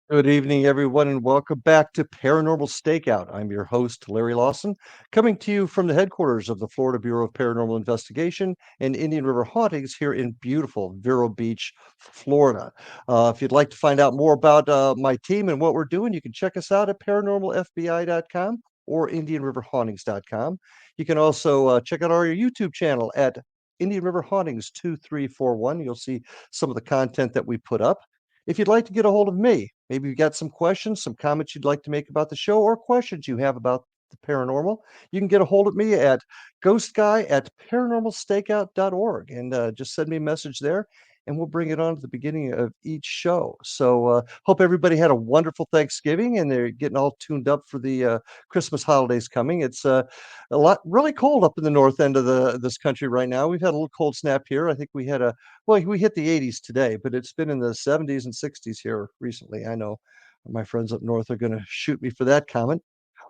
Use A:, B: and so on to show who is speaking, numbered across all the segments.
A: Good evening, everyone, and welcome back to Paranormal Stakeout. I'm your host, Larry Lawson, coming to you from the headquarters of the Florida Bureau of Paranormal Investigation and Indian River Hauntings here in beautiful Vero Beach, Florida. If you'd like to find out more about my team and what we're doing, you can check us out at paranormalfbi.com or indianriverhauntings.com. You can also check out our YouTube channel at Indian River Hauntings 2341. You'll see some of the content that we put up. If you'd like to get a hold of me, maybe you've got some questions, some comments you'd like to make about the show, or questions you have about the paranormal, you can get a hold of me at ghostguy@paranormalstakeout.org and just send me a message there, and we'll bring it on at the beginning of each show. So, hope everybody had a wonderful Thanksgiving and they're getting all tuned up for the Christmas holidays coming. It's a lot really cold up in the north end of this country right now. We've had a little cold snap here. I think we hit the 80s today, but it's been in the 70s and 60s here recently. I know my friends up north are going to shoot me for that comment.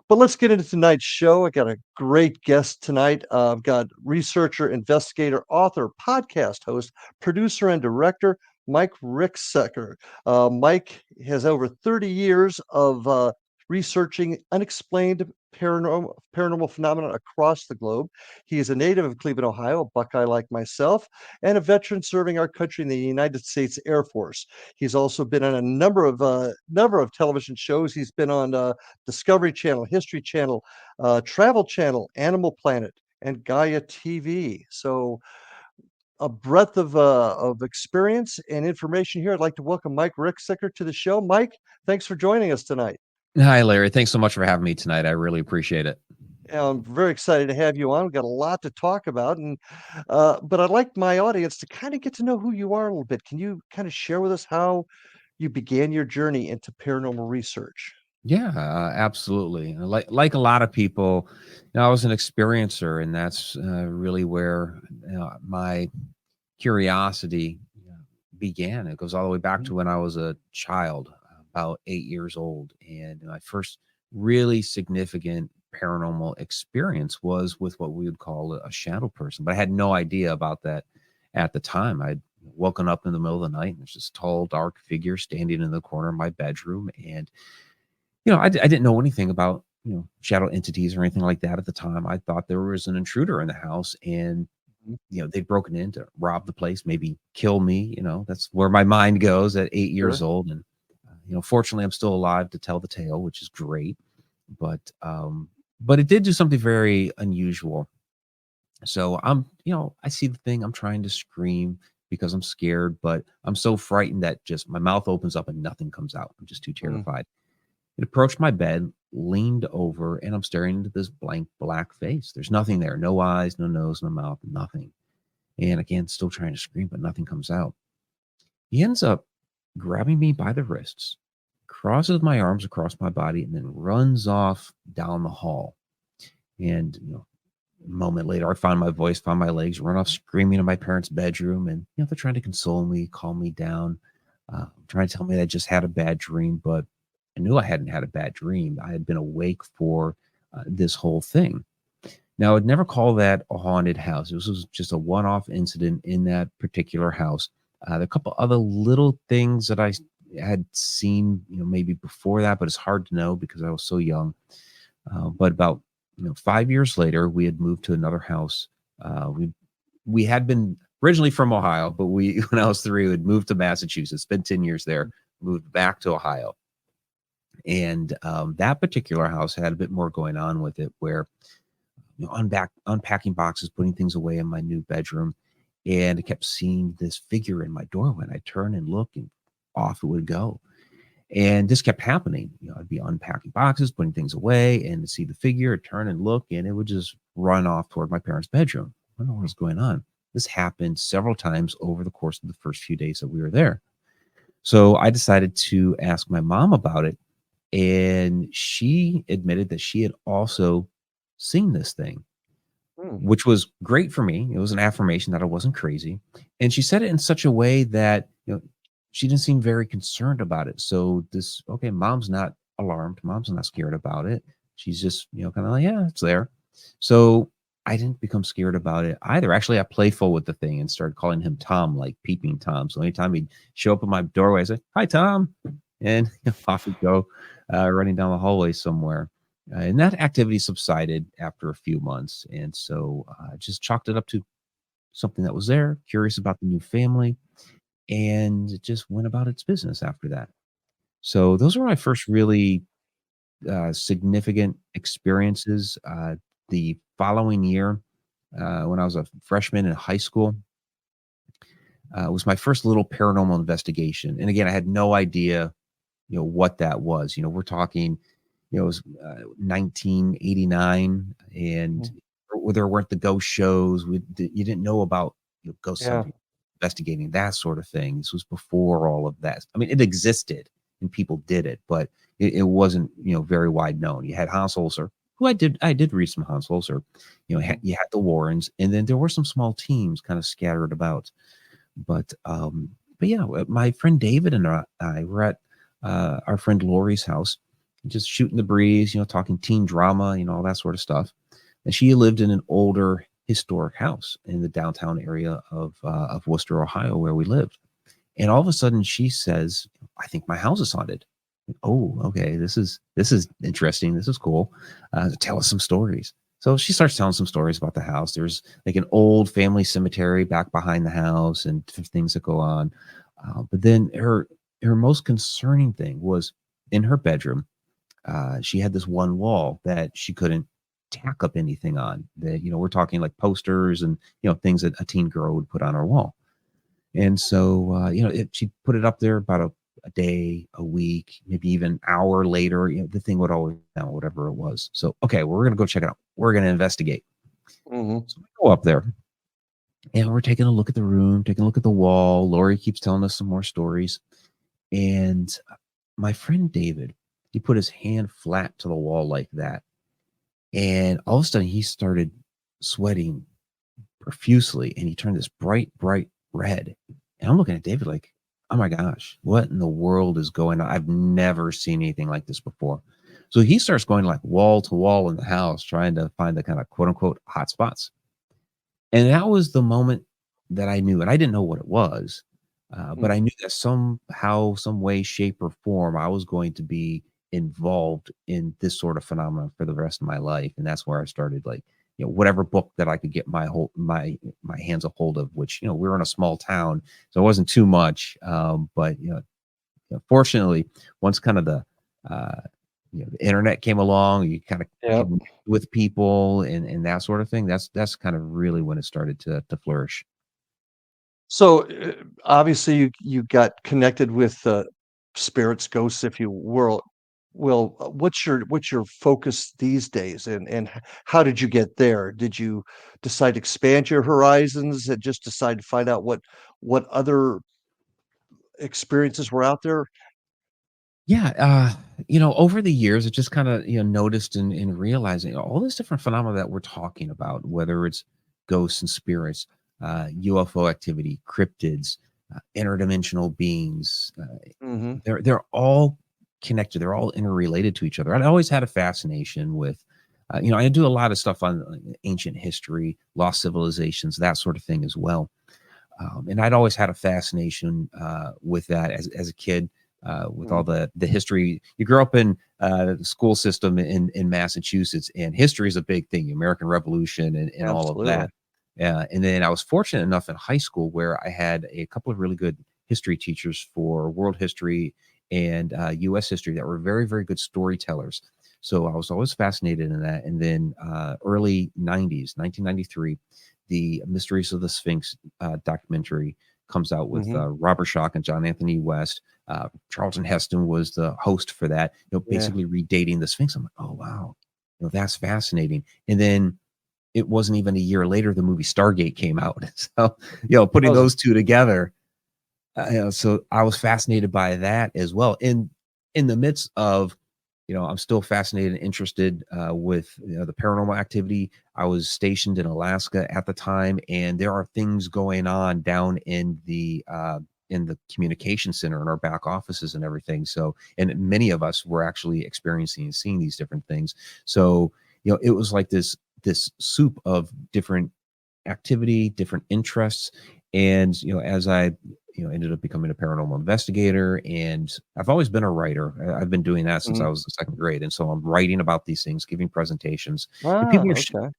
A: But let's get into tonight's show. I got a great guest tonight. I've got researcher, investigator, author, podcast host, producer, and director Mike Ricksecker. Mike has over 30 years of researching unexplained paranormal phenomena across the globe. He is a native of Cleveland, Ohio, a Buckeye like myself, and a veteran serving our country in the United States Air Force. He's also been on a number of television shows. He's been on Discovery Channel, History Channel, Travel Channel, Animal Planet, and Gaia TV. So a breadth of experience and information here. I'd like to welcome Mike Ricksecker to the show. Mike, thanks for joining us tonight.
B: Hi, Larry. Thanks so much for having me tonight. I really appreciate it.
A: I'm very excited to have you on. We've got a lot to talk about, and but I'd like my audience to kind of get to know who you are a little bit. Can you kind of share with us how you began your journey into paranormal research?
B: Yeah, absolutely. Like a lot of people, I was an experiencer, and that's really where my curiosity began. It goes all the way back
A: Mhm.
B: to when I was a child, about 8 years old, and my first really significant paranormal experience was with what we would call a shadow person. But I had no idea about that at the time. I'd woken up in the middle of the night and there's this tall, dark figure standing in the corner of my bedroom, and I didn't know anything about, shadow entities or anything like that at the time. I thought there was an intruder in the house and,
A: Mhm.
B: they'd broken in to rob the place, maybe kill me. That's where my mind goes at 8 years
A: Sure.
B: old. And, fortunately, I'm still alive to tell the tale, which is great. But it did do something very unusual. So I see the thing, I'm trying to scream because I'm scared, but I'm so frightened that just my mouth opens up and nothing comes out. I'm just too
A: Mm.
B: terrified. It approached my bed, leaned over, and I'm staring into this blank black face. There's nothing there. No eyes, no nose, no mouth, nothing. And again, still trying to scream, but nothing comes out. He ends up grabbing me by the wrists, crosses my arms across my body, and then runs off down the hall. And, a moment later, I found my voice, found my legs, run off screaming in my parents' bedroom. And, they're trying to console me, calm me down, trying to tell me that I just had a bad dream. But I knew I hadn't had a bad dream. I had been awake for this whole thing. Now, I'd never call that a haunted house. This was just a one off incident in that particular house. There are a couple other little things that I had seen, maybe before that, but it's hard to know because I was so young. But about 5 years later, we had moved to another house. We had been originally from Ohio, but we when I was 3, we had moved to Massachusetts. Spent 10 years there, moved back to Ohio, and that particular house had a bit more going on with it, where unpacking boxes, putting things away in my new bedroom, and I kept seeing this figure in my doorway. And I turn and look, and off it would go. And this kept happening. I'd be unpacking boxes, putting things away, and to see the figure, I'd turn and look, and it would just run off toward my parents' bedroom. I don't know what was going on. This happened several times over the course of the first few days that we were there. So I decided to ask my mom about it, and she admitted that she had also seen this thing,
A: Mm.
B: which was great for me. It was an affirmation that I wasn't crazy. And she said it in such a way that, she didn't seem very concerned about it. So okay, mom's not alarmed. Mom's not scared about it. She's just, kind of like, yeah, it's there. So I didn't become scared about it either. Actually, I playful with the thing and started calling him Tom, like peeping Tom. So anytime he'd show up at my doorway, I said, hi, Tom. and off we go, running down the hallway somewhere. And that activity subsided after a few months, and so just chalked it up to something that was there, curious about the new family, and it just went about its business after that. So those were my first really significant experiences. The following year, when I was a freshman in high school, was my first little paranormal investigation. And again, I had no idea, what that was. We're talking, it was 1989, and
A: Mm.
B: there weren't the ghost shows. You didn't know about ghost
A: Yeah.
B: hunting, investigating, that sort of thing. This was before all of that. I mean, it existed and people did it, but it wasn't very wide known. You had Hans Holzer, who I did read some Hans Holzer.
A: Mhm.
B: You had the Warrens, and then there were some small teams kind of scattered about. But yeah, my friend David and I were at our friend Lori's house, just shooting the breeze, talking teen drama, all that sort of stuff. And she lived in an older historic house in the downtown area of Worcester, Ohio, where we lived. And all of a sudden, she says, "I think my house is haunted." Oh, okay. This is interesting. This is cool. Tell us some stories. So she starts telling some stories about the house. There's like an old family cemetery back behind the house, and things that go on. But then her most concerning thing was in her bedroom. She had this one wall that she couldn't tack up anything on. That we're talking like posters and things that a teen girl would put on her wall. And so, she put it up there about a day, a week, maybe even an hour later. The thing would always down, whatever it was. So, okay, well, we're gonna go check it out. We're gonna investigate.
A: Mhm.
B: So we go up there and we're taking a look at the room, taking a look at the wall. Lori keeps telling us some more stories. And my friend David, he put his hand flat to the wall like that. And all of a sudden he started sweating profusely, and he turned this bright, bright red. And I'm looking at David like, oh my gosh, what in the world is going on? I've never seen anything like this before. So he starts going like wall to wall in the house, trying to find the kind of quote unquote hot spots. And that was the moment that I knew, and I didn't know what it was, but I
A: Mhm.
B: knew that somehow, some way, shape, or form, I was going to be involved in this sort of phenomenon for the rest of my life. And that's where I started, like, whatever book that I could get my hands a hold of. Which we were in a small town, so it wasn't too much. But fortunately, once kind of uh, the internet came along, you kind of
A: Yep.
B: connect with people and that sort of thing. That's kind of really when it started to flourish.
A: So, obviously, you got connected with, spirits, ghosts, if you will. What's your focus these days, and how did you get there? Did you decide to expand your horizons and just decide to find out what other experiences were out there?
B: Yeah, over the years, I just kind of noticed and realizing all this different phenomena that we're talking about, whether it's ghosts and spirits, UFO activity, cryptids, interdimensional beings.
A: Mhm.
B: They're all connected. They're all interrelated to each other. I always had a fascination with, I do a lot of stuff on ancient history, lost civilizations, that sort of thing as well. And I'd always had a fascination with that as a kid, with all
A: Mhm.
B: the history. You grew up in the school system in Massachusetts, and history is a big thing, American Revolution and all of
A: Absolutely.
B: that. And then I was fortunate enough in high school where I had a couple of really good history teachers for world history and U.S. history that were very, very good storytellers. So I was always fascinated in that. And then early 90s, 1993, the Mysteries of the Sphinx documentary comes out with
A: Mhm.
B: Robert Schock and John Anthony West. Charlton Heston was the host for that,
A: Yeah.
B: basically redating the Sphinx. I'm like, oh, wow, that's fascinating. And then it wasn't even a year later, the movie Stargate came out. So,
A: That
B: putting
A: was
B: those two together, so I was fascinated by that as well. In the midst of, I'm still fascinated and interested with the paranormal activity. I was stationed in Alaska at the time, and there are things going on down in the communication center in our back offices and everything. So, and many of us were actually experiencing and seeing these different things. So, it was like this soup of different activity, different interests. And, as I, ended up becoming a paranormal investigator, and I've always been a writer. I've been doing that since
A: Mhm.
B: I was in second grade, and so I'm writing about these things, giving presentations, and
A: Ah, okay.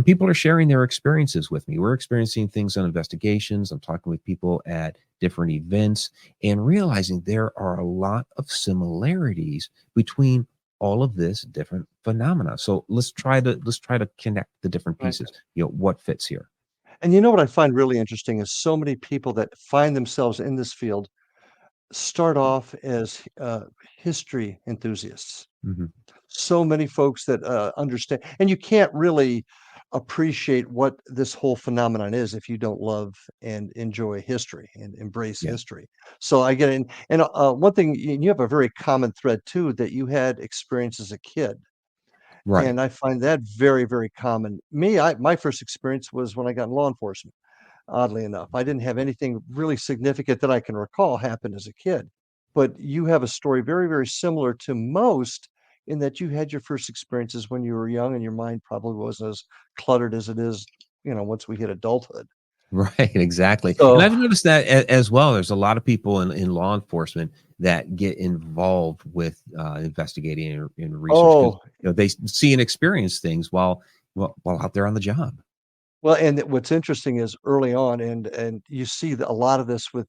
B: people are sharing their experiences with me. We're experiencing things on investigations. I'm talking with people at different events and realizing there are a lot of similarities between all of this different phenomena. So let's try to connect the different pieces.
A: Okay.
B: What fits here?
A: And you know what I find really interesting is so many people that find themselves in this field start off as, history enthusiasts.
B: Mhm.
A: So many folks that, understand and you can't really appreciate what this whole phenomenon is if you don't love and enjoy history and embrace
B: Yeah,
A: history. So I get it, and, one thing you have a very common thread too that you had experience as a kid,
B: right.
A: and I find that very, very common. My first experience was when I got in law enforcement, oddly enough. I didn't have anything really significant that I can recall happen as a kid, but you have a story very, very similar to most in that you had your first experiences when you were young and your mind probably wasn't as cluttered as it is, once we hit adulthood.
B: Right, exactly. And
A: So
B: I've noticed that as well. There's a lot of people in law enforcement that get involved with investigating and research because
A: oh,
B: they see and experience things while out there on the job.
A: well, and what's interesting is early on, and you see a lot of this with,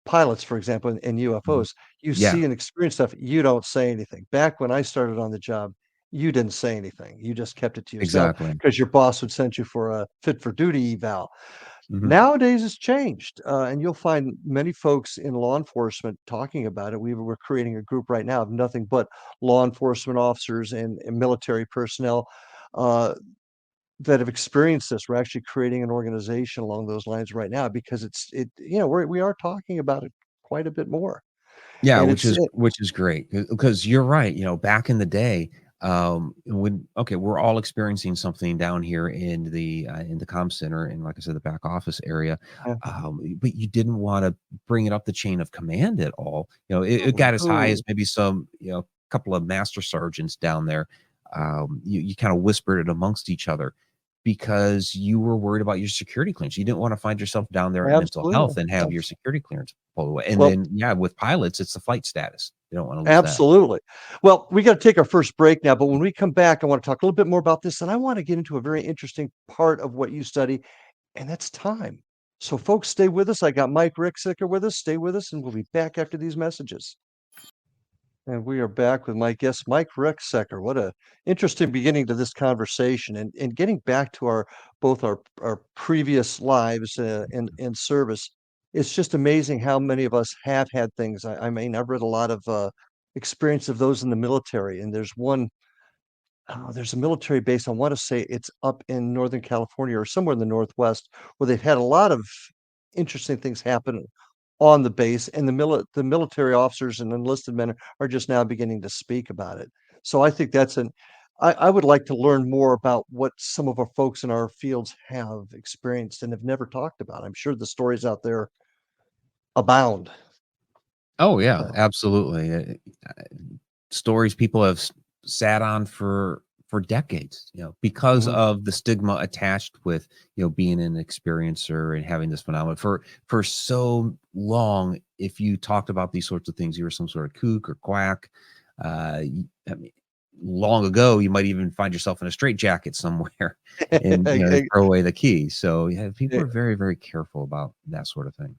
A: pilots, for example, and
B: Mhm.
A: UFOs, you
B: Yeah,
A: see and experience stuff, you don't say anything. Back when I started on the job, you didn't say anything. You just kept it to yourself
B: exactly.
A: because your boss would send you for a fit for duty eval.
B: Mhm.
A: Nowadays, it's changed, and you'll find many folks in law enforcement talking about it. We're creating a group right now of nothing but law enforcement officers and military personnel, uh, that have experienced this. We're actually creating an organization along those lines right now because we are talking about it quite a bit more.
B: Yeah,
A: And
B: which
A: it's
B: is
A: it
B: which is great because you're right. Back in the day, when okay, we're all experiencing something down here in the comm center and like I said, the back office area,
A: uh,
B: but you didn't want to bring it up the chain of command at all. It got as high as
A: ooh,
B: maybe some couple of master sergeants down there. You kind of whispered it amongst each other because you were worried about your security clearance. You didn't want to find yourself down there at mental
A: absolutely.
B: health and have your
A: Abs
B: security clearance pulled away. And
A: well,
B: then, yeah, with pilots, it's the flight status. They don't want to lose that.
A: absolutely. Well, we gotta take our first break now, but when we come back, I wanna talk a little bit more about this, and I wanna get into a very interesting part of what you study, and that's time. So folks, stay with us. I got Mike Ricksecker with us. Stay with us, and we'll be back after these messages. And we are back with my guest, Mike Ricksecker. What a interesting beginning to this conversation, and getting back to our previous lives in service. It's just amazing how many of us have had things. I mean, I've read a lot of experience of those in the military, and there's a military base. I want to say it's up in Northern California or somewhere in the Northwest, where they've had a lot of interesting things happen on the base, and the military officers and enlisted men are just now beginning to speak about it. So I think I would like to learn more about what some of our folks in our fields have experienced and have never talked about. I'm sure the stories out there abound.
B: Oh, yeah,
A: So,
B: absolutely. Stories people have sat on for decades, because
A: mhm,
B: of the stigma attached with, being an experiencer and having this phenomenon for so long. If you talked about these sorts of things, you were some sort of kook or quack. I mean, long ago, you might even find yourself in a straitjacket somewhere, and they throw away the key. So yeah, people are very, very careful about that sort of thing.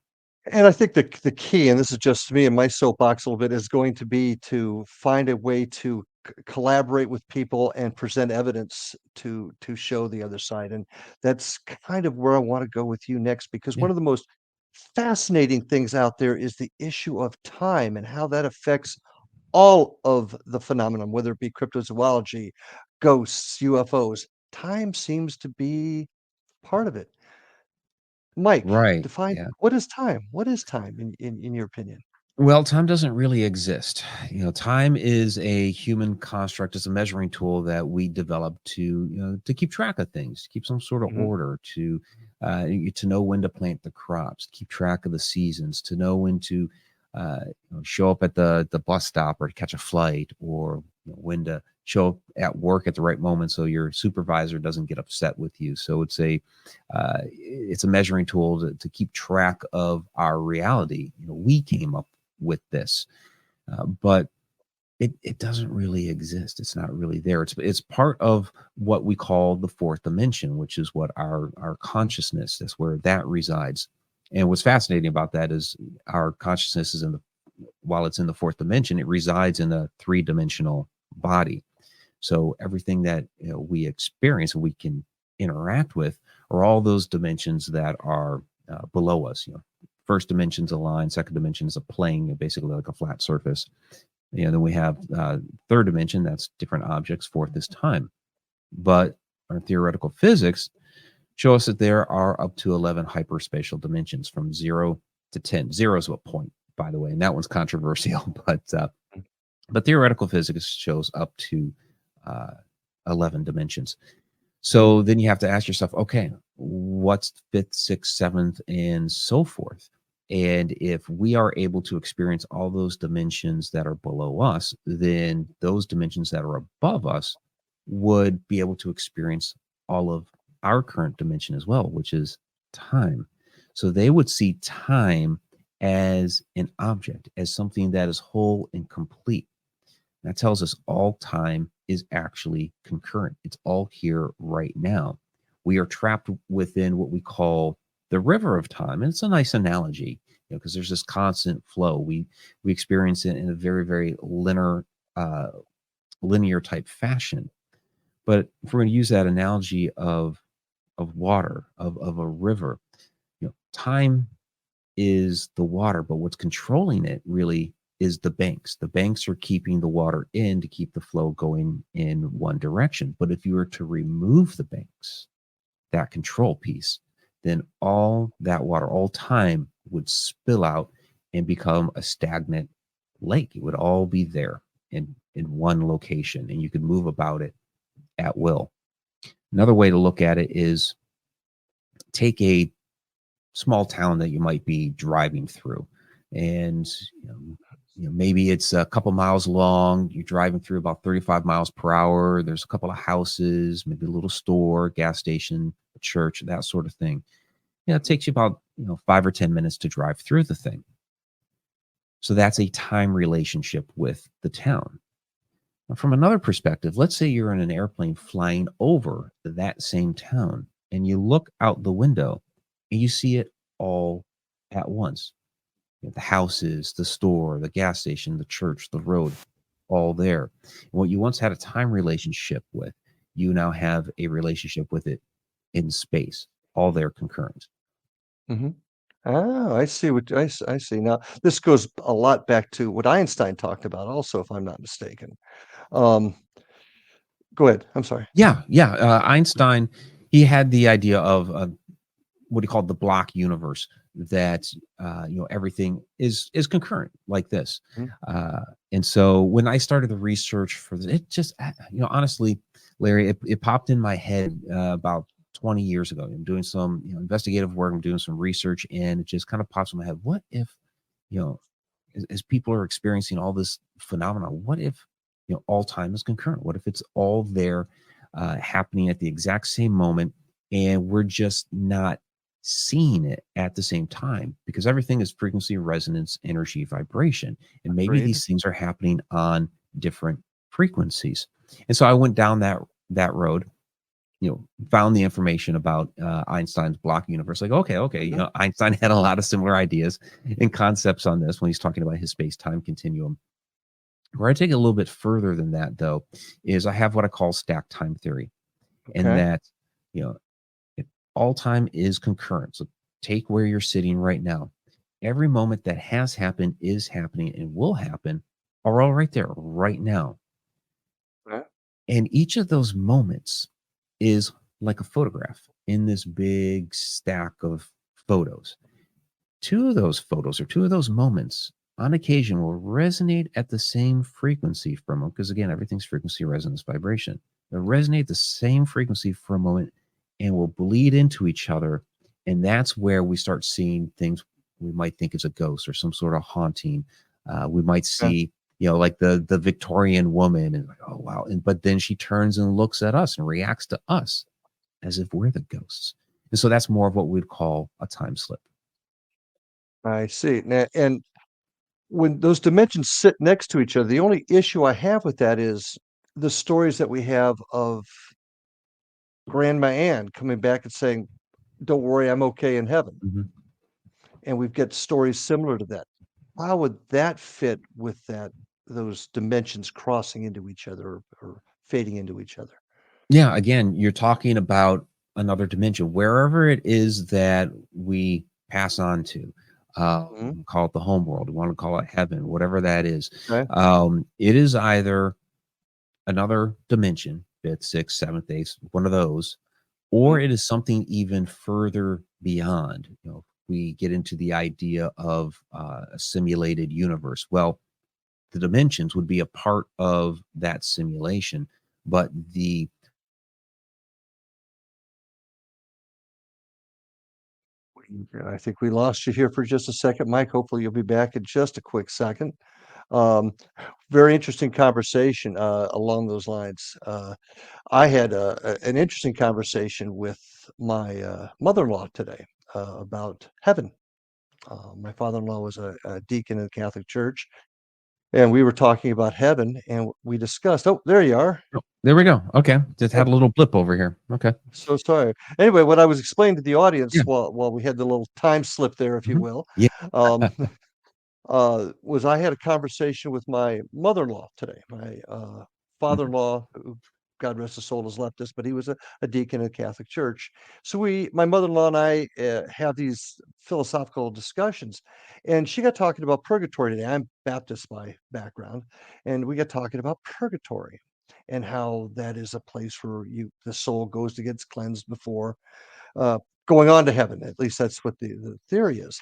A: And I think the key, and this is just me and my soapbox a little bit, is going to be to find a way to collaborate with people and present evidence to show the other side. And that's kind of where I want to go with you next, because
B: Yeah.
A: one of the most fascinating things out there is the issue of time and how that affects all of the phenomenon, whether it be cryptozoology, ghosts, UFOs. Time seems to be part of it. Mike,
B: Right.
A: define
B: Yeah.
A: what is time? What is time in your opinion?
B: Well, time doesn't really exist. Time is a human construct. It's a measuring tool that we developed to keep track of things, to keep some sort of
A: Mhm.
B: order, to know when to plant the crops, keep track of the seasons, to know when to show up at the bus stop or to catch a flight or when to show up at work at the right moment so your supervisor doesn't get upset with you. So it's a measuring tool to keep track of our reality. We came up with this, but it doesn't really exist. It's not really there. It's part of what we call the fourth dimension, which is what our consciousness, that's where that resides. And what's fascinating about that is our consciousness is while it's in the fourth dimension, it resides in a three-dimensional body. So everything that we experience and we can interact with are all those dimensions that are below us. First dimension's a line, second dimension is a plane, basically like a flat surface. Then we have third dimension, that's different objects. Fourth is time. But our theoretical physics show us that there are up to 11 hyperspatial dimensions from 0 to 10. 0 is a point, by the way, and that one's controversial, but theoretical physics shows up to 11 dimensions. So then you have to ask yourself, okay, what's fifth, sixth, seventh, and so forth? And if we are able to experience all those dimensions that are below us, then those dimensions that are above us would be able to experience all of our current dimension as well, which is time. So they would see time as an object, as something that is whole and complete. That tells us all time is actually concurrent. It's all here right now. We are trapped within what we call the river of time. And it's a nice analogy, because there's this constant flow. We experience it in a very, very linear type fashion. But if we're going to use that analogy of water, of a river, time is the water, but what's controlling it really is the banks. The banks are keeping the water in to keep the flow going in one direction. But if you were to remove the banks, that control piece, then all that water, all time would spill out and become a stagnant lake. It would all be there in one location, and you could move about it at will. Another way to look at it is take a small town that you might be driving through, and maybe it's a couple miles long. You're driving through about 35 miles per hour. There's a couple of houses, maybe a little store, gas station, a church, that sort of thing. It takes you about 5 or 10 minutes to drive through the thing. So that's a time relationship with the town. Now, from another perspective, let's say you're in an airplane flying over that same town, and you look out the window and you see it all at once. The houses, the store, the gas station, the church, the road, all there. And what you once had a time relationship with, you now have a relationship with it in space, all there concurrent.
A: Mhm. Ah, I see I see. Now, this goes a lot back to what Einstein talked about also, if I'm not mistaken. Um, go ahead. I'm sorry.
B: Yeah. Einstein, he had the idea of what he called the block universe, that everything is concurrent like this.
A: Mhm.
B: And so when I started the research for this, it just honestly, Larry, it popped in my head about 20 years ago. I'm doing some investigative work, I'm doing some research, and it just kind of pops in my head. What if as people are experiencing all this phenomena, what if all time is concurrent? What if it's all there happening at the exact same moment, and we're just not seeing it at the same time, because everything is frequency, resonance, energy, vibration, and maybe
A: Agreed.
B: these things are happening on different frequencies. And so I went down that road, found the information about Einstein's block universe. Like, okay,
A: Mhm.
B: Einstein had a lot of similar ideas and concepts on this when he's talking about his space-time continuum. Where I take it a little bit further than that, though, is I have what I call stack time theory, and
A: Okay.
B: that you know all time is concurrent. So take where you're sitting right now. Every moment that has happened, is happening, and will happen are all right there, right now.
A: Yeah.
B: And each of those moments is like a photograph in this big stack of photos. Two of those photos or two of those moments on occasion will resonate at the same frequency for a moment, because again, everything's frequency, resonance, vibration. They'll resonate the same frequency for a moment and will bleed into each other. And that's where we start seeing things we might think is a ghost or some sort of haunting. We might
A: Okay.
B: see, like the Victorian woman, and while. But then she turns and looks at us and reacts to us as if we're the ghosts. And so that's more of what we'd call a time slip.
A: I see. Now, and when those dimensions sit next to each other, the only issue I have with that is the stories that we have of Grandma Ann coming back and saying, "Don't worry, I'm okay in heaven."
B: Mhm.
A: And we've got stories similar to that. How would that fit with those dimensions crossing into each other or fading into each other?
B: Yeah, again, you're talking about another dimension, wherever it is that we pass on to.
A: Mhm.
B: Call it the home world. We want to call it heaven, whatever that is.
A: Okay.
B: It is either another dimension, fifth, sixth, seventh, eighth, one of those, or
A: Mhm.
B: it is something even further beyond. We get into the idea of a simulated universe. Well, the dimensions would be a part of that simulation, but the
A: Yeah, I think we lost you here for just a second, Mike. Hopefully, you'll be back in just a quick second. Um, Very interesting conversation along those lines. I had an interesting conversation with my mother-in-law today about heaven. My father-in-law was a deacon in the Catholic Church, and we were talking about heaven, and we discussed. Oh, there you are.
B: oh, there we go. Okay, just
A: Yep.
B: had a little blip over here. Okay,
A: So sorry. Anyway, what I was explaining to the audience
B: yeah,
A: while we had the little time slip there, if you
B: mhm,
A: will,
B: yeah,
A: um, was I had a conversation with my mother-in-law today. My
B: mhm,
A: father-in-law, who God rest his soul, has left us, but he was a deacon in the Catholic Church. So my mother-in-law and I have these philosophical discussions, and she got talking about purgatory today. I'm Baptist by background, and we got talking about purgatory and how that is a place where the soul goes to get cleansed before uh, going on to heaven. At least that's what the theory is.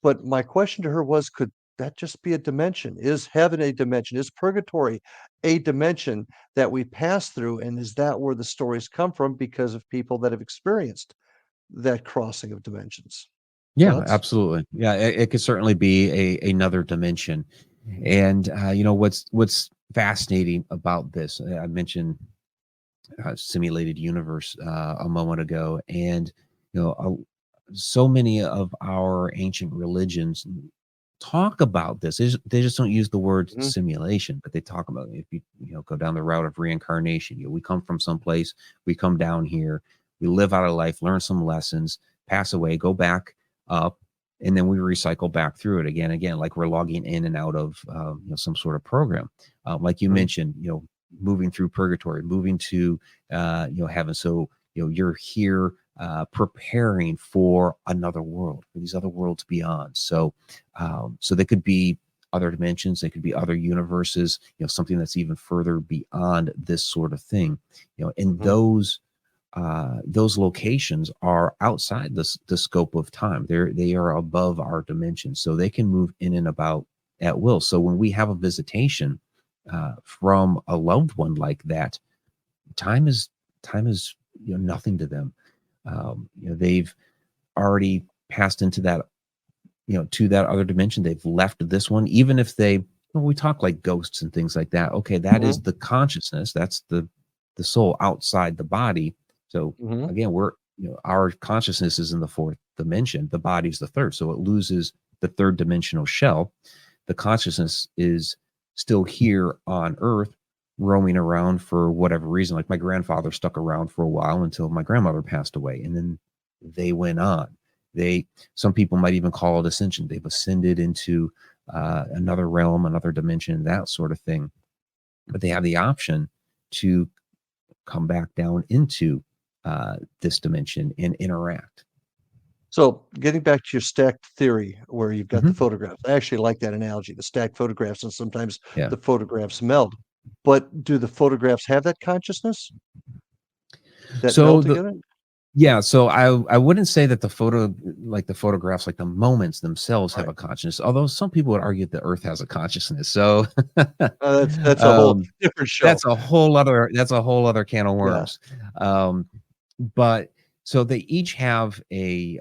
A: But my question to her was, could that just be a dimension? Is heaven a dimension? Is purgatory a dimension that we pass through? And is that where the stories come from because of people that have experienced that crossing of dimensions?
B: yeah,
A: Thoughts?
B: absolutely. Yeah, it could certainly be another dimension. And what's fascinating about this? I mentioned simulated universe a moment ago, and so many of our ancient religions talk about this. They just don't use the word
A: Mhm.
B: simulation, but they talk about if you go down the route of reincarnation. We come from someplace, we come down here, we live out of life, learn some lessons, pass away, go back up, and then we recycle back through it again, like we're logging in and out of some sort of program. Like you
A: Mhm.
B: mentioned, moving through purgatory, moving to heaven. So you're here preparing for another world, for these other worlds beyond. So they could be other dimensions, they could be other universes, something that's even further beyond this sort of thing. And
A: Mhm.
B: those locations are outside the scope of time. They are above our dimension, so they can move in and about at will. So when we have a visitation from a loved one like that, time is time is nothing to them. They've already passed into that to that other dimension. They've left this one, even if we talk like ghosts and things like that. Okay, that is
A: Mhm.
B: the consciousness. That's the soul outside the body. So
A: Mhm.
B: again, our consciousness is in the fourth dimension. The body's the third. So it loses the third dimensional shell. The consciousness is still here on Earth, roaming around for whatever reason. Like my grandfather stuck around for a while until my grandmother passed away, and then they went on. Some people might even call it ascension. They've ascended into another realm, another dimension, that sort of thing. But they have the option to come back down into this dimension and interact.
A: So getting back to your stacked theory where you've got the
B: Mhm.
A: photographs, I actually like that analogy, the stacked photographs, and sometimes
B: Yeah.
A: the photographs meld. But do the photographs have that consciousness that
B: So
A: meld
B: the
A: together?
B: Yeah, so I wouldn't say that the photographs, like the moments themselves have
A: Right.
B: a consciousness, although some people would argue the Earth has a consciousness. So
A: That's a whole
B: um,
A: different show.
B: that's a whole other can of
A: Yeah.
B: worms. Um, but so they each have the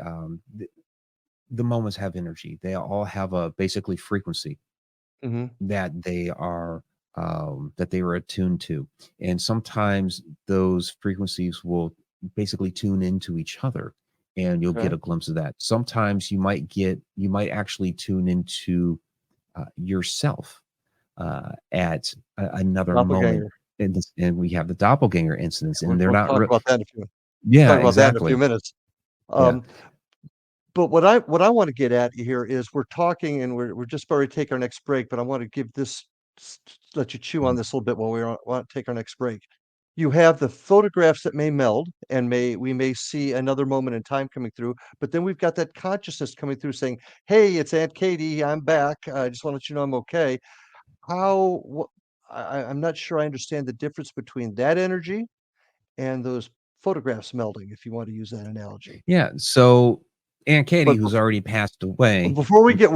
B: moments have energy. They all have a basically frequency
A: Mhm.
B: that they are that they were attuned to. And sometimes those frequencies will basically tune into each other and you'll get
A: Okay.
B: a glimpse of that. Sometimes you might actually tune into yourself at another moment.
A: Doppelganger.
B: And we have the doppelganger incidents, and they're
A: We'll
B: not
A: talk about that in a few
B: yeah,
A: talk about that in a few
B: exactly.
A: minutes.
B: Yeah.
A: Um, but what I want to get at here is we're talking and we're just about to take our next break, but I want to give this let you chew on
B: Mhm.
A: this a little bit while want to take our next break. You have the photographs that may meld and we may see another moment in time coming through, but then we've got that consciousness coming through saying, "Hey, it's Aunt Katie. I'm back. I just want to let you know I'm okay." How what I'm not sure I understand the difference between that energy and those photographs melding, if you want to use that analogy.
B: Yeah, so Aunt Katie,
A: But
B: who's already passed away.
A: before we get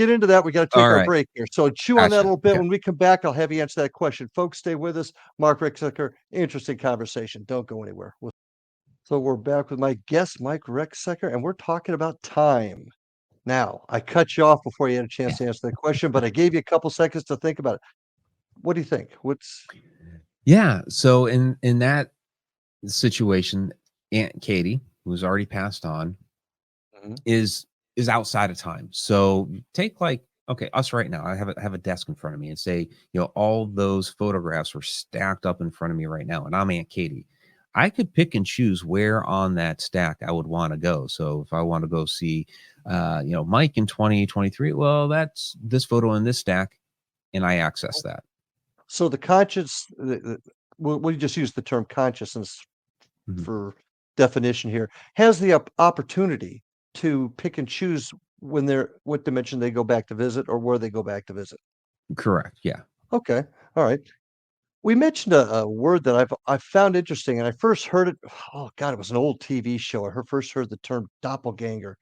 A: into that, we gotta take
B: All
A: our
B: right,
A: break here. So chew on that a
B: gotcha.
A: little bit.
B: Okay.
A: When we come back, I'll have you answer that question. Folks, stay with us. Mark Ricksecker, interesting conversation. Don't go anywhere. So we're back with my guest, Mike Ricksecker, and we're talking about time. Now, I cut you off before you had a chance to answer that question, but I gave you a couple seconds to think about it. What do you think? What's
B: Yeah, so in that situation, Aunt Katie, who's already passed on,
A: Mhm.
B: is is outside of time. So take like okay, us right now. I have a desk in front of me and say, all those photographs are stacked up in front of me right now, and I'm Aunt Katie. I could pick and choose where on that stack I would want to go. So if I want to go see, Mike in 2023, well, that's this photo in this stack, and I access that.
A: So the conscious we'll just use the term consciousness
B: Mhm.
A: for definition here, has the opportunity to pick and choose when they're what dimension they go back to visit or where they go back to visit.
B: Correct. Yeah.
A: Okay, all right. We mentioned a word that I found interesting, and I first heard it. Oh God, it was an old TV show. First heard the term doppelganger.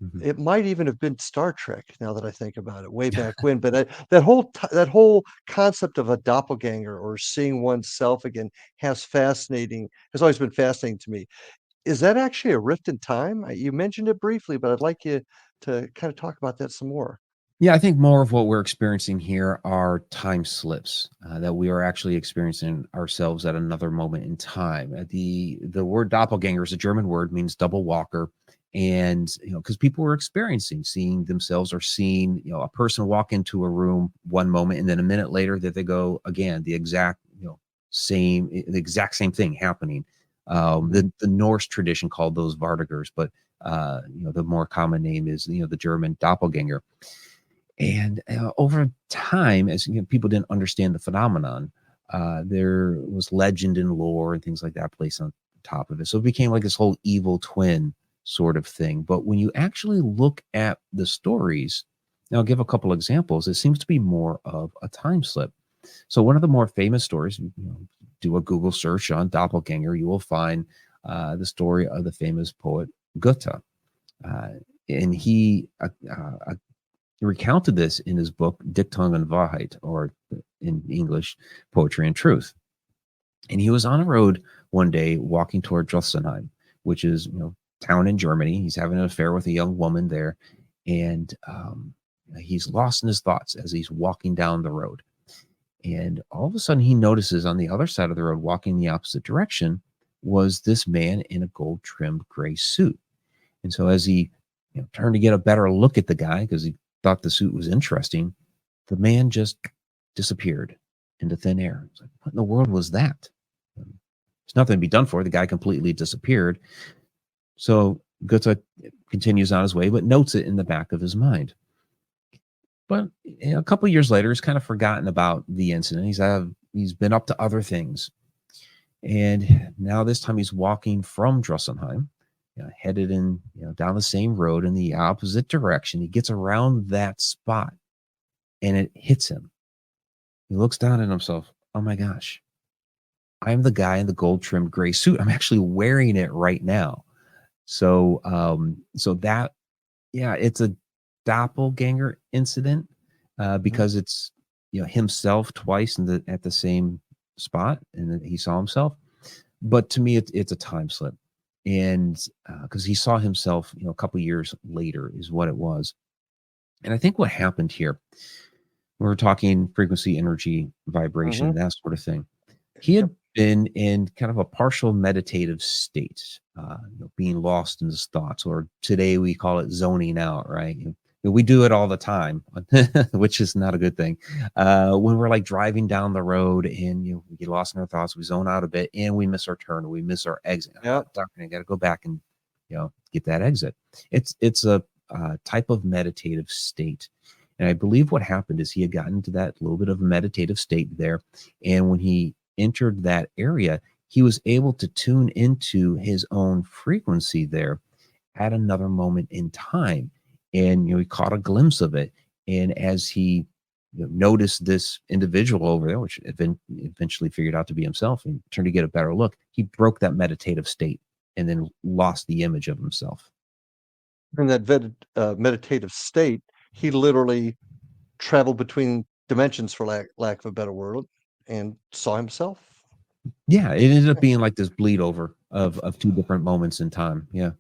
B: Mhm.
A: It might even have been Star Trek, now that I think about it, way back when, but that whole concept of a doppelganger or seeing oneself again has always been fascinating to me. Is that actually a rift in time? You mentioned it briefly, but I'd like you to kinda talk about that some more.
B: Yeah, I think more of what we're experiencing here are time slips that we are actually experiencing ourselves at another moment in time. The word doppelganger is a German word, means double walker, and because people were experiencing seeing themselves or seeing a person walk into a room one moment, and then a minute later that they go again, the exact same thing happening.
A: Mhm.
B: The Norse tradition called those Vartigers, but the more common name is the German doppelganger. And over time, as people didn't understand the phenomenon, there was legend and lore and things like that placed on top of it. So it became like this whole evil twin sort of thing. But when you actually look at the stories, now I'll give a couple examples. It seems to be more of a time slip. So one of the more famous stories, do a Google search on doppelganger, you will find the story of the famous poet Goethe. Uh, and he recounted this in his book Dichtung und Wahrheit, or in English, Poetry and Truth. And he was on a road one day walking toward Dressenheim, which is town in Germany. He's having an affair with a young woman there, and he's lost in his thoughts as he's walking down the road. And all of a sudden, he notices on the other side of the road, walking the opposite direction, was this man in a gold trimmed gray suit. And so as he turned to get a better look at the guy because he thought the suit was interesting, the man just disappeared into thin air. It's like, what in the world was that? There's nothing to be done for it. The guy completely disappeared. So Goethe continues on his way, but notes it in the back of his mind. But a couple of years later, he's kind of forgotten about the incident. He's been up to other things, and now this time he's walking from Dressenheim, headed in down the same road in the opposite direction. He gets around that spot, and it hits him. He looks down at himself. Oh my gosh, I'm the guy in the gold trimmed gray suit. I'm actually wearing it right now. So that yeah, it's a doppelganger incident
A: Mhm.
B: because it's himself twice at the same spot, and then he saw himself. But to me, it's a time slip, and because he saw himself, a couple years later is what it was. And I think what happened here We're talking frequency, energy,
A: Mhm.
B: vibration, that sort of thing. He
A: Yep.
B: had been in kind of a partial meditative state, being lost in his thoughts, or today we call it zoning out, right? We do it all the time, which is not a good thing. When we're like driving down the road and we get lost in our thoughts, we zone out a bit and we miss our turn, or we miss our exit.
A: Yep.
B: Doctor, I got to go back and get that exit. It's a type of meditative state. And I believe what happened is he had gotten to that little bit of a meditative state there. And when he entered that area, he was able to tune into his own frequency there at another moment in time. And he caught a glimpse of it. And as he noticed this individual over there, which eventually figured out to be himself, and turned to get a better look, he broke that meditative state and then lost the image of himself.
A: In that meditative state, he literally traveled between dimensions, for lack of a better word, and saw himself.
B: Yeah, it ended up being like this bleed over of two different moments in time. Yeah.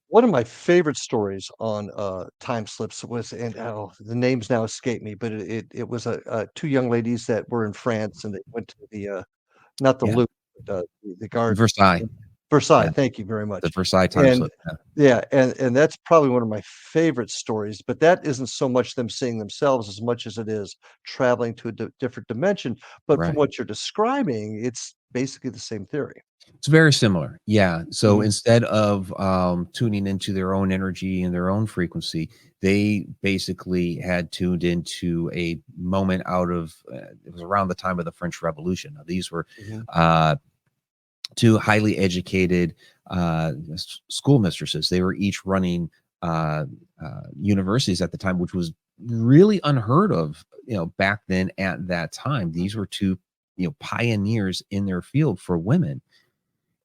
A: One of my favorite stories on, time slips was, and, oh, the names now escape me, but it was, 2 young ladies that were in France, and they went to the, not the
B: Yeah.
A: Louvre, but, the garden.
B: Versailles.
A: Versailles,
B: Yeah.
A: thank you very
B: The
A: much.
B: Versailles time
A: And
B: slip. Yeah.
A: yeah, and that's probably one of my favorite stories, but that isn't so much them seeing themselves as much as it is traveling to a different dimension, but from
B: Right.
A: what you're describing, it's basically the same theory.
B: It's very similar. Yeah. So
A: Mhm,
B: instead of tuning into their own energy and their own frequency, they basically had tuned into a moment out of it was around the time of the French Revolution. Now, these were
A: mhm,
B: uh, two highly educated school mistresses. They were each running uh, universities at the time, which was really unheard of, back then at that time.
A: mhm,
B: These were two, pioneers in their field for women.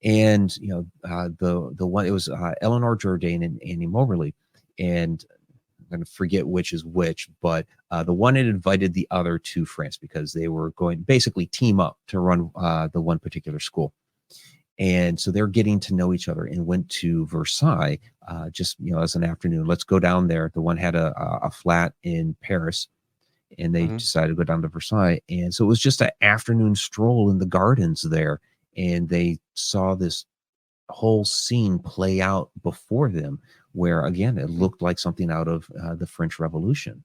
B: And the one, it was Eleanor Jourdain and Annie Moberly, and I'm going to forget which is which, but the one had invited the other to France because they were going basically team up to run the one particular school. And so they're getting to know each other and went to Versailles just as an afternoon. Let's go down there. The one had a flat in Paris, and they
A: mhm.
B: decided to go down to Versailles. And so it was just an afternoon stroll in the gardens there, and they saw this whole scene play out before them, where again it looked like something out of the French Revolution.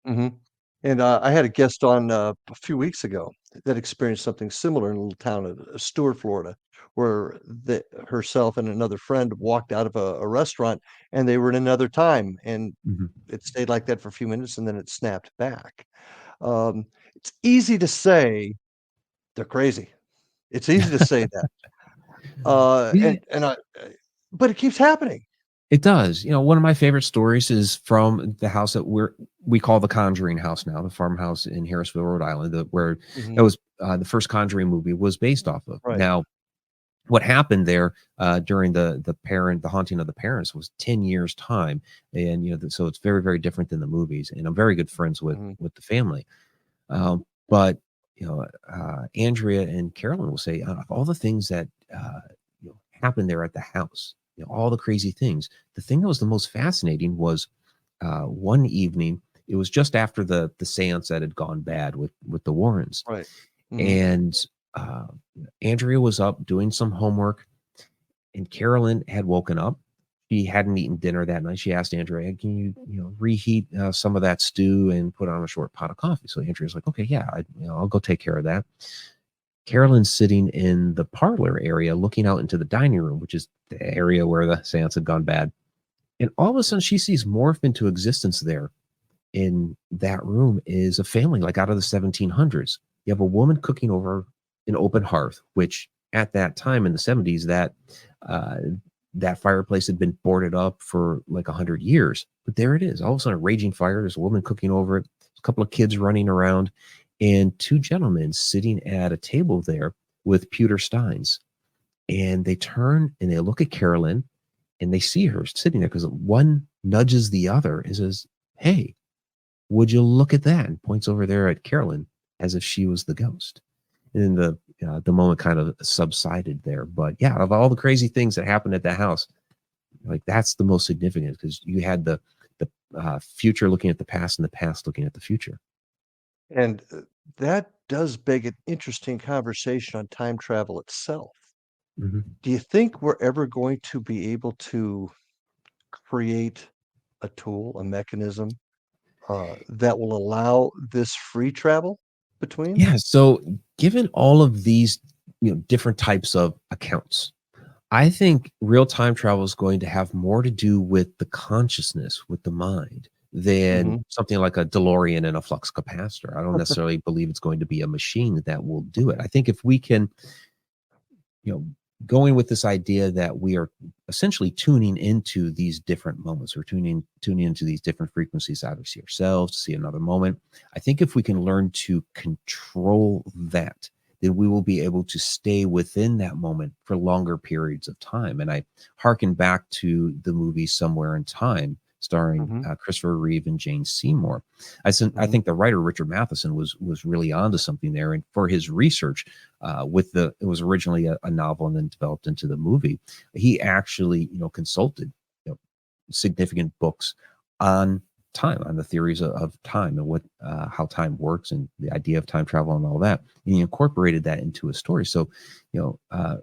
A: Mhm. And, I had a guest on, a few weeks ago that experienced something similar in a little town of, Stuart, Florida, where herself and another friend walked out of a restaurant, and they were in another time, and
B: Mhm.
A: it stayed like that for a few minutes, and then it snapped back. It's easy to say they're crazy. It's easy to say that,
B: Yeah,
A: and but it keeps happening.
B: it does. One of my favorite stories is from the house that we call the Conjuring house now, the farmhouse in Harrisville, Rhode Island, where that
A: Mhm.
B: was the first Conjuring movie was based off of.
A: Right.
B: Now, what happened there during the haunting of the parents was 10 years time, and so it's very very different than the movies. And I'm very good friends with
A: Mhm.
B: the family, but Andrea and Carolyn will say of all the things that happened there at the house, all the crazy things. The thing that was the most fascinating was one evening. It was just after the seance that had gone bad with the Warrens,
A: Right. Mhm.
B: and uh, Andrea was up doing some homework, and Carolyn had woken up. She hadn't eaten dinner that night. She asked Andrea, "Can you reheat some of that stew and put on a short pot of coffee?" So Andrea's like, "Okay, yeah, I'll go take care of that." Carolyn's sitting in the parlor area, looking out into the dining room, which is the area where the seance had gone bad. And all of a sudden, she sees morph into existence there in that room is a family like out of the 1700s. You have a woman cooking over an open hearth, which at that time in the 70s, uh, that fireplace had been boarded up for like 100 years. But there it is, all of a sudden, a raging fire. There's a woman cooking over it, a couple of kids running around, and two gentlemen sitting at a table there with pewter steins. And they turn and they look at Carolyn and they see her sitting there because one nudges the other and says, "Hey, would you look at that?" And points over there at Carolyn as if she was the ghost. And then the moment kind of subsided there. But yeah, of all the crazy things that happened at that house, like that's the most significant because you had the future looking at the past and the past looking at the future.
A: And that does beg an interesting conversation on time travel itself.
B: Mhm.
A: Do you think we're ever going to be able to create a tool, a mechanism that will allow this free travel between?
B: Yeah, so given all of these, different types of accounts, I think real time travel is going to have more to do with the consciousness, with the mind, than
A: Mhm.
B: something like a DeLorean and a flux capacitor. I don't necessarily believe it's going to be a machine that will do it. I think if we can, you know, going with this idea that we are essentially tuning into these different moments, we're tuning into these different frequencies, either see ourselves, to see another moment. I think if we can learn to control that, then we will be able to stay within that moment for longer periods of time. And I hearken back to the movie Somewhere in Time, starring
A: Mhm,
B: Christopher Reeve and Jane Seymour. I
A: mhm,
B: think the writer Richard Matheson was really onto something there, and for his research with it was originally a novel and then developed into the movie. He actually, consulted, significant books on time, on the theories of time and what how time works and the idea of time travel and all that. And he incorporated that into a story. So, you know, uh,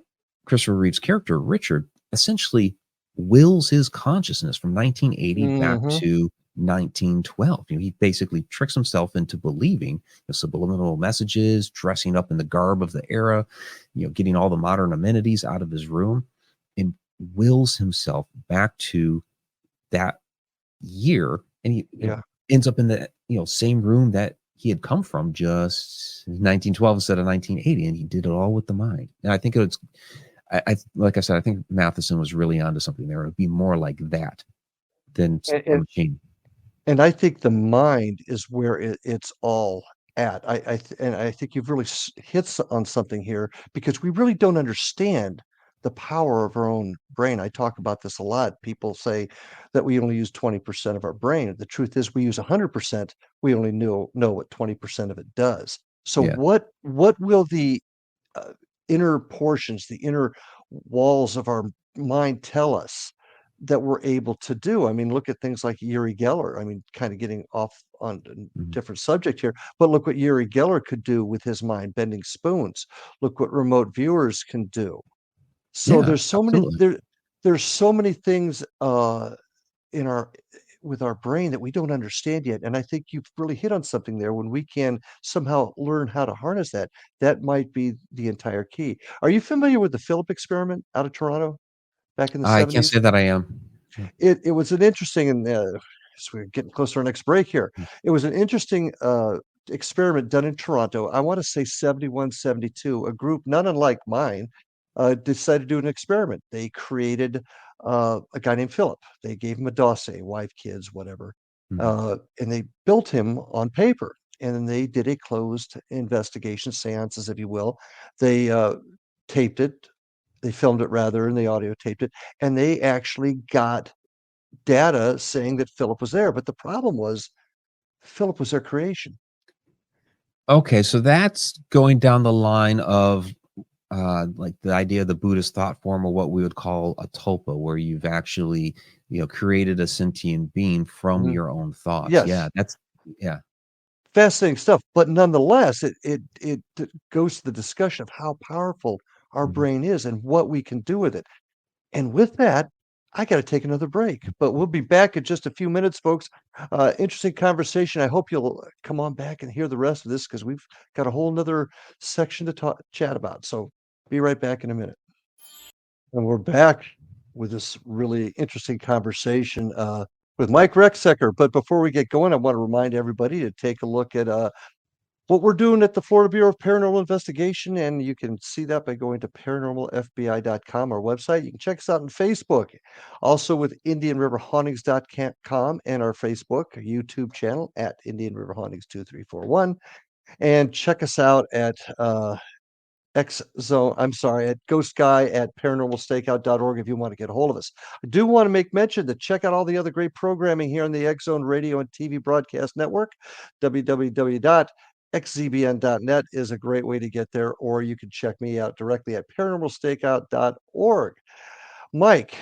B: Christopher Reeve's character Richard essentially wills his consciousness from 1980 back
A: mhm.
B: to 1912. He basically tricks himself into believing subliminal messages, dressing up in the garb of the era, getting all the modern amenities out of his room, and wills himself back to that year. And he,
A: Yeah,
B: ends up in the same room that he had come from, just 1912 instead of 1980, and he did it all with the mind. And I think it's, I like I said, I think Matheson was really onto something there. It would be more like that than
A: and
B: a
A: and
B: machine.
A: and I think the mind is where it's all at. And I think you've really on something here because we really don't understand the power of our own brain. I talk about this a lot. People say that we only use 20% of our brain. The truth is we use 100%. We only know what 20% of it does. So
B: Yeah.
A: what will the uh, inner portions, the inner walls of our mind tell us that we're able to do. I mean, look at things like Uri Geller. I mean, kind of getting off on a
B: Mhm.
A: different subject here, but look what Uri Geller could do with his mind bending spoons. Look what remote viewers can do. So
B: Yeah, absolutely.
A: there's so many things in our with our brain that we don't understand yet. And I think you've really hit on something there. When we can somehow learn how to harness that, that might be the entire key. Are you familiar with the Philip experiment out of Toronto back in the
B: I can't
A: 70s?
B: say that I am. Yeah.
A: It was an interesting and, as we're getting closer to our next break here,
B: Mm.
A: it was an interesting, experiment done in Toronto. I wanna say 71, 72. A group not unlike mine, decided to do an experiment. They created, a guy named Philip. They gave him a dossier, wife, kids, whatever,
B: Mhm.
A: and they built him on paper, and then they did a closed investigation, seances, if you will. They, taped it, they filmed it rather, and they audio taped it, and they actually got data saying that Philip was there, but the problem was Philip was their creation.
B: Okay, so that's going down the line of like the idea of the Buddhist thought form, or what we would call a tulpa, where you've actually, created a sentient being from
A: Mhm.
B: your own thoughts.
A: Yes,
B: Yeah, that's yeah.
A: fascinating stuff, but nonetheless, it goes to the discussion of how powerful our
B: Mhm.
A: brain is and what we can do with it. And with that, I gotta take another break, but we'll be back in just a few minutes, folks. Interesting conversation. I hope you'll come on back and hear the rest of this because 'cause we've got a whole 'nother section to talk chat about. So be right back in a minute. And we're back with this really interesting conversation with Mike RICKSECKER. But before we get going, I want to remind everybody to take a look at what we're doing at the Florida Bureau of Paranormal Investigation. And you can see that by going to paranormalfbi.com, our website. You can check us out on Facebook, also with IndianRiverHauntings.com and our Facebook, YouTube channel at Indian River Hauntings 2341. And check us out at X Zone, I'm sorry, at Ghost Guy at paranormalstakeout.org if you want to get a hold of us. I do want to make mention to check out all the other great programming here on the X Zone Radio and TV Broadcast Network. www.xzbn.net is a great way to get there, or you can check me out directly at paranormalstakeout.org. Mike,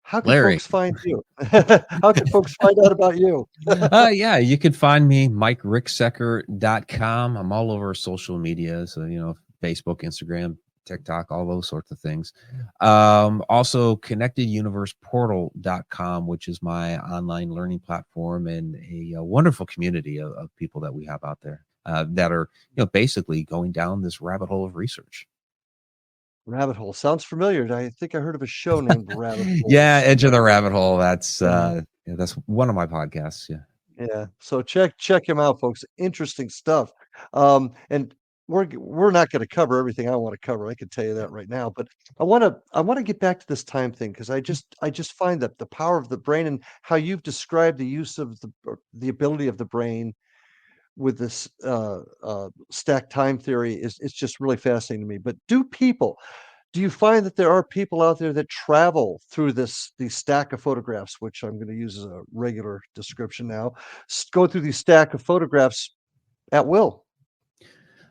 A: How can
B: Larry.
A: folks find you? How can folks find out about you?
B: Yeah, you can find me, MikeRickSecker.com. I'm all over social media. So, Facebook, Instagram, TikTok, all those sorts of things. Also ConnectedUniversePortal.com, which is my online learning platform and a wonderful community of people that we have out there that are, basically going down this rabbit hole of research.
A: Rabbit Hole. Sounds familiar. I think I heard of a show named Rabbit Hole
B: Yeah, Edge of the
A: somewhere.
B: Rabbit Hole. That's
A: Uh,
B: yeah, that's one of my podcasts. Yeah.
A: yeah. So check him out, folks. Interesting stuff. And we're not going to cover everything I want to cover. I can tell you that right now. But I want to get back to this time thing because I just find that the power of the brain and how you've described the use of the ability of the brain with this stacked time theory is it's just really fascinating to me. But do you find that there are people out there that travel through these stack of photographs, which I'm going to use as a regular description now, go through these stack of photographs at will?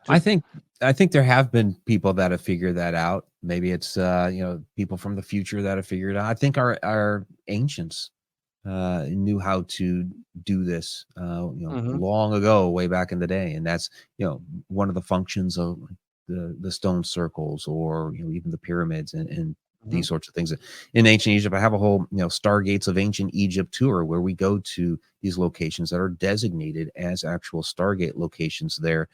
B: I
A: Just
B: think I think there have been people that have figured that out. Maybe it's people from the future that have figured it out. I think our ancients knew how to do this
A: Mhm,
B: long ago, way back in the day, and that's one of the functions of the stone circles, or even the pyramids and
A: mhm,
B: these sorts of things in ancient Egypt. I have a whole Stargates of Ancient Egypt tour where we go to these locations that are designated as actual Stargate locations there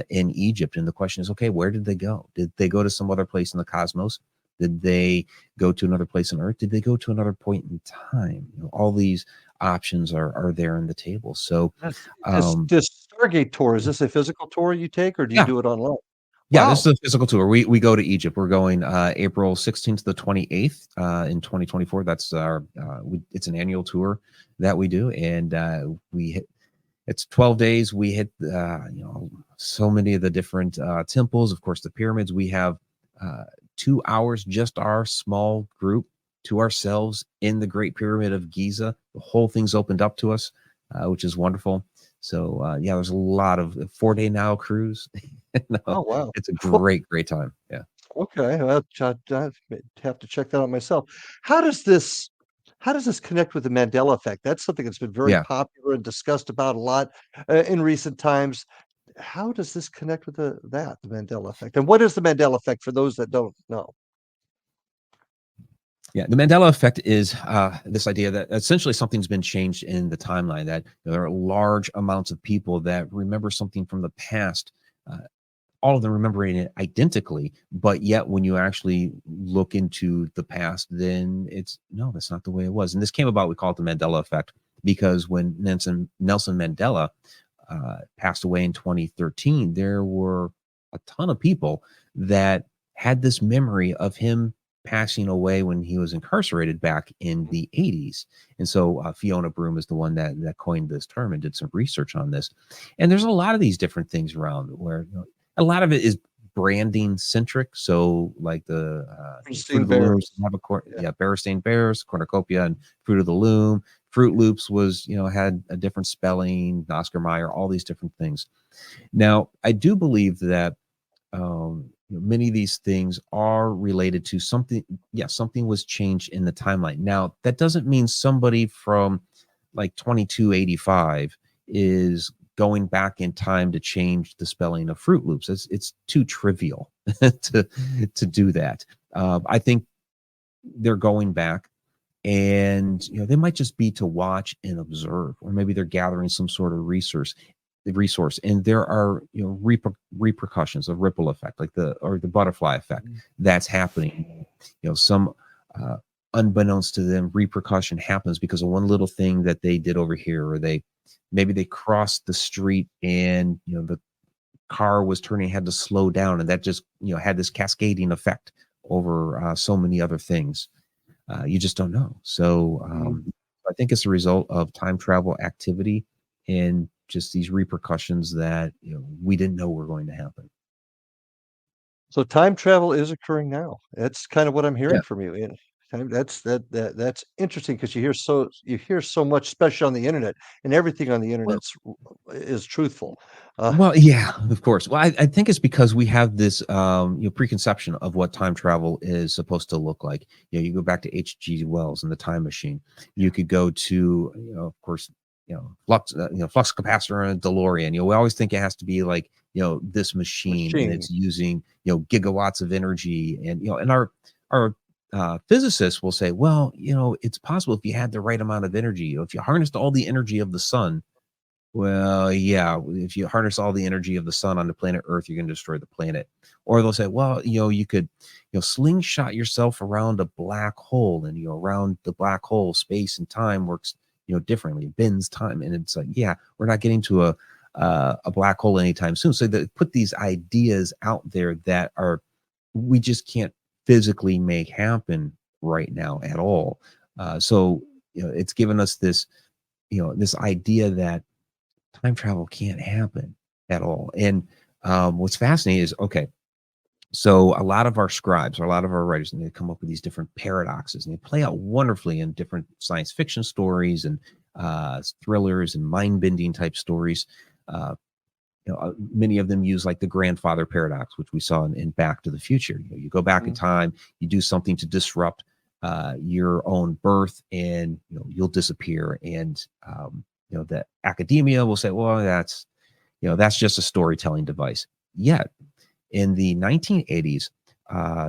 B: in Egypt. And the question is, okay, where did they go? Did they go to some other place in the cosmos? Did they go to another place on Earth? Did they go to another point in time? All these options are there on the table. So,
A: yes.
B: um,
A: This Stargate tour, is this a physical tour you take, or do you
B: yeah,
A: do it online?
B: yeah, this is
A: Wow.
B: a physical tour. We go to Egypt. We're going April 16th to the 28th in 2024. That's it's an annual tour that we do, and we hit. It's 12 days. We hit so many of the different temples. Of course, the pyramids. We have 2 hours, just our small group to ourselves in the Great Pyramid of Giza. The whole thing's opened up to us, which is wonderful. So yeah, there's a lot of 4 day Nile cruise. No,
A: Oh, wow.
B: it's a
A: Well,
B: great time. Yeah.
A: okay, I have to check that out myself. How does this how does this connect with the Mandela effect? That's something that's been very
B: Yeah.
A: popular and discussed about a lot, in recent times. How does this connect with the Mandela effect? And what is the Mandela effect for those that don't know?
B: Yeah, the Mandela effect is this idea that essentially something's been changed in the timeline. That there are large amounts of people that remember something from the past, uh, all of them remembering it identically, but yet when you actually look into the past, then it's no, that's not the way it was. And this came about. We call it the Mandela effect because when Nelson Mandela passed away in 2013, there were a ton of people that had this memory of him passing away when he was incarcerated back in the 80s. And so Fiona Broom is the one that coined this term and did some research on this. And there's a lot of these different things around where a lot of it is branding centric. So like the Fruit
A: Christine
B: of the Looms,
A: Bears. Yeah.
B: yeah, Berenstain Bears, Cornucopia, and Fruit of the Loom. Fruit Loops was, had a different spelling, Oscar Mayer, all these different things. Now, I do believe that many of these things are related to something. Yeah, something was changed in the timeline. Now, that doesn't mean somebody from like 2285 is going back in time to change the spelling of Fruit Loops. It's too trivial to do that. I think they're going back, and they might just be to watch and observe, or maybe they're gathering some sort of resource, and there are repercussions, a ripple effect, like the butterfly effect
A: Mhm.
B: that's happening. Some uh, unbeknownst to them, repercussion happens because of one little thing that they did over here, or maybe they crossed the street and the car was turning, had to slow down, and that just had this cascading effect over so many other things. You just don't know. So
A: Mhm.
B: I think it's a result of time travel activity and just these repercussions that we didn't know were going to happen.
A: So time travel is occurring now. That's kind of what I'm
B: Yeah,
A: hearing from you. Yeah. That's interesting because you hear so much, especially on the internet, and everything on the
B: Well,
A: internet's is truthful. Uh,
B: well, yeah, of course. Well, I think it's because we have this preconception of what time travel is supposed to look like. You go back to H.G. Wells and the Time Machine. You could go to, of course, flux capacitor and a DeLorean. We always think it has to be like, this machine, and
A: machine.
B: it's using, gigawatts of energy, and and our physicists will say, well, it's possible if you had the right amount of energy, if you harnessed all the energy of the sun. Well, yeah, if you harness all the energy of the sun on the planet Earth, you're going to destroy the planet. Or they'll say, well, you could, slingshot yourself around a black hole, and around the black hole, space and time works, differently, bends time, and it's like, yeah, we're not getting to a black hole anytime soon. So they put these ideas out there that are we just can't physically make happen right now at all. So it's given us this, this idea that time travel can't happen at all. And what's fascinating is, okay, so a lot of our scribes, or a lot of our writers, and they come up with these different paradoxes, and they play out wonderfully in different science fiction stories and thrillers and mind-bending type stories. Uh, Many of them use like the grandfather paradox, which we saw in Back to the Future. You go back in
A: Mhm.
B: time, you do something to disrupt your own birth, and you'll disappear. And the academia will say, well, that's just a storytelling device. Yet in the 1980s,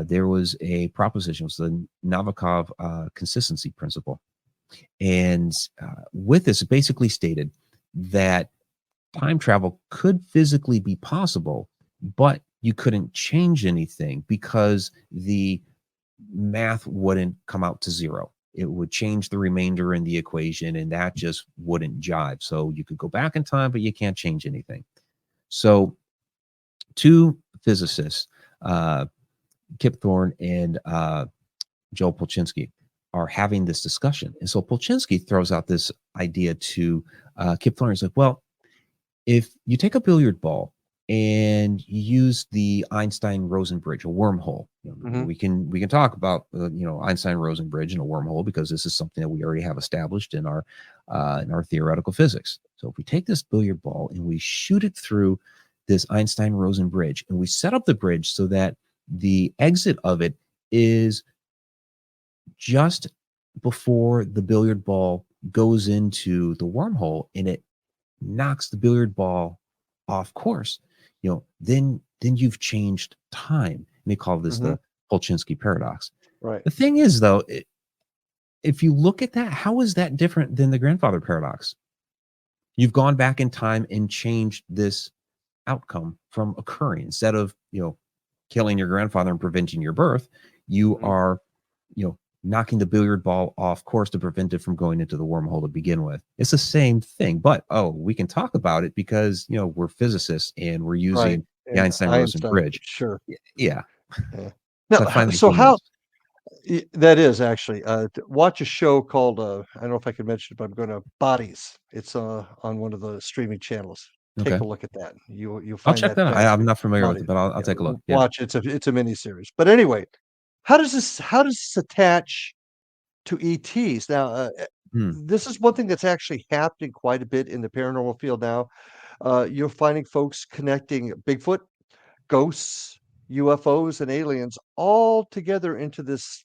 B: there was a proposition, it was the Novikov consistency principle, and with this, it basically stated that time travel could physically be possible, but you couldn't change anything because the math wouldn't come out to zero. It would change the remainder in the equation, and that just wouldn't jive. So you could go back in time, but you can't change anything. So two physicists, uh, Kip Thorne and Joel Polchinski, are having this discussion. And so Polchinski throws out this idea to Kip Thorne. He's like, well, if you take a billiard ball and you use the Einstein-Rosen bridge, a wormhole,
A: Mhm.
B: we can talk about Einstein-Rosen bridge and a wormhole, because this is something that we already have established in our theoretical physics. So if we take this billiard ball and we shoot it through this Einstein-Rosen bridge, and we set up the bridge so that the exit of it is just before the billiard ball goes into the wormhole, and it knocks the billiard ball off course, then you've changed time. And they call this
A: Mhm.
B: the Polchinski paradox.
A: Right.
B: The thing is, though, if you look at that, how is that different than the grandfather paradox? You've gone back in time and changed this outcome from occurring. Instead of killing your grandfather and preventing your birth, you
A: Mhm.
B: are knocking the billiard ball off course to prevent it from going into the wormhole to begin with. It's the same thing, but we can talk about it because we're physicists and we're
A: Right.
B: using the
A: And
B: Einstein-Rosen
A: Einstein,
B: bridge.
A: sure.
B: Yeah,
A: Yeah.
B: so
A: Now,
B: I find that
A: so how
B: humorous.
A: that is actually, watch a show called, I don't know if I can mention it, but I'm gonna Bodies. It's, on one of the streaming channels. Take
B: Okay,
A: a look at that. You'll
B: I'll
A: find
B: check
A: that
B: that out. I'm
A: fascinating.
B: not familiar with it,
A: Bodies.
B: but I'll
A: Yeah,
B: take a look. Yeah.
A: watch, it's a miniseries. But anyway, how does this attach to ETs? Now,
B: Hmm.
A: this is one thing that's actually happening quite a bit in the paranormal field now. You're finding folks connecting Bigfoot, ghosts, UFOs, and aliens all together into this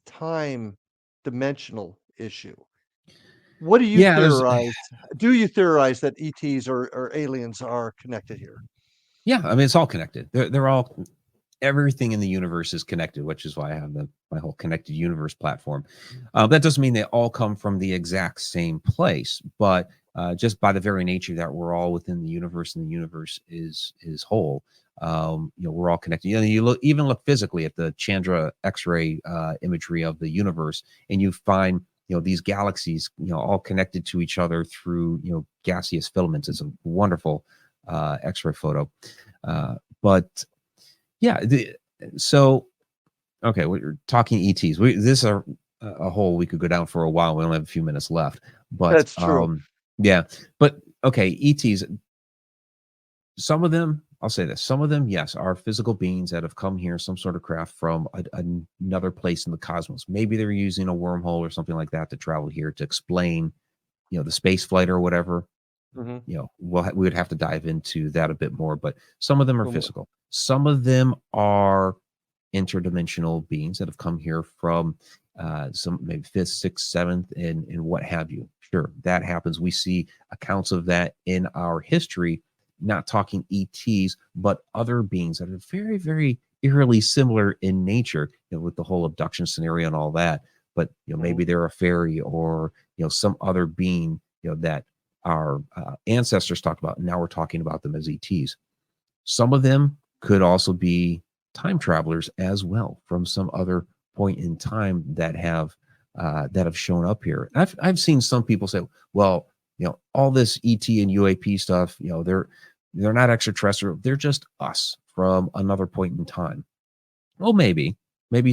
A: time dimensional issue. What do you
B: Yeah, there's
A: theorize? Do you theorize that ETs or aliens are connected here?
B: yeah. I mean, it's all connected. They're all everything in the universe is connected, which is why I have my whole connected universe platform. That doesn't mean they all come from the exact same place, but just by the very nature that we're all within the universe, and the universe is whole. We're all connected. You even look physically at the Chandra X-ray imagery of the universe, and you find these galaxies all connected to each other through gaseous filaments. It's a wonderful X-ray photo, but yeah. So, okay, we're talking ETs. This is a hole we could go down for a while. We only have a few minutes left, but
A: That's true.
B: yeah. But okay, ETs. Some of them I'll say this. Some of them, yes, are physical beings that have come here, some sort of craft from another place in the cosmos. Maybe they're using a wormhole or something like that to travel here to explain, the space flight or whatever.
A: Mhm.
B: We would have to dive into that a bit more, but some of them are
A: Mhm.
B: physical. Some of them are interdimensional beings that have come here from some maybe fifth, sixth, seventh, and what have you. Sure, that happens. We see accounts of that in our history, not talking ETs, but other beings that are very, very eerily similar in nature, with the whole abduction scenario and all that. But
A: Mhm.
B: maybe they're a fairy or some other being, that our ancestors talked about. And now we're talking about them as ETs. Some of them could also be time travelers as well from some other point in time that have shown up here. I've seen some people say, well, all this ET and UAP stuff, they're not extraterrestrial. They're just us from another point in time. Well, maybe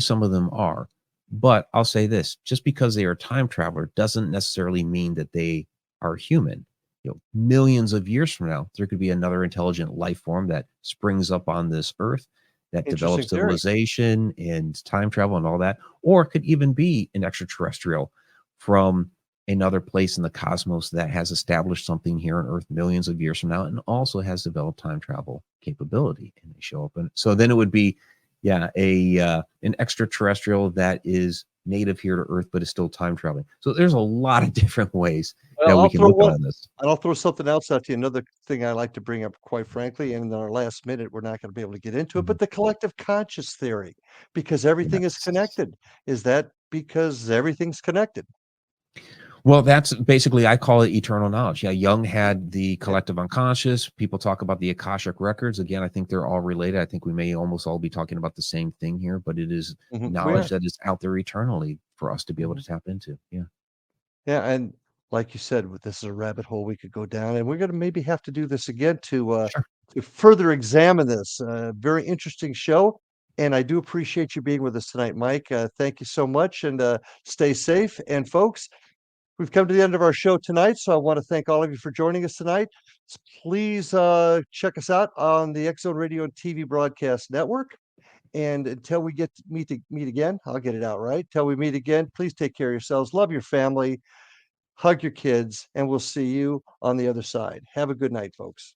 B: some of them are, but I'll say this: just because they are time traveler doesn't necessarily mean that they are human. Millions of years from now, there could be another intelligent life form that springs up on this earth that
A: Interesting
B: develops
A: theory.
B: civilization and time travel and all that, or it could even be an extraterrestrial from another place in the cosmos that has established something here on Earth millions of years from now and also has developed time travel capability. And they show up, and so then it would be yeah, an extraterrestrial that is native here to Earth, but is still time traveling. So there's a lot of different ways that
A: Well,
B: we
A: I'll
B: can
A: throw
B: look at
A: one
B: all this.
A: and I'll throw something else at you. Another thing I like to bring up, quite frankly, and in our last minute, we're not gonna be able to get into it,
B: Mhm.
A: but the collective conscious theory, because everything is
B: Yes.
A: connected. Is that because everything's connected?
B: Well, that's basically I call it eternal knowledge. Yeah, Jung had the
A: Yeah.
B: collective unconscious. People talk about the Akashic records. Again, I think they're all related. I think we may almost all be talking about the same thing here, but it is
A: Mhm. We
B: knowledge
A: are.
B: that is out there eternally for us to be able
A: Mhm.
B: to tap into. Yeah.
A: Yeah, and like you said, this is a rabbit hole we could go down, and we're gonna maybe have to do this again
B: Sure.
A: to further examine this. Very interesting show, and I do appreciate you being with us tonight, Mike. Thank you so much, and stay safe. And folks, we've come to the end of our show tonight, so I want to thank all of you for joining us tonight. Please check us out on the X Zone Radio and TV Broadcast Network. And until we get to meet again, I'll get it out right. Till we meet again, please take care of yourselves, love your family, hug your kids, and we'll see you on the other side. Have a good night, folks.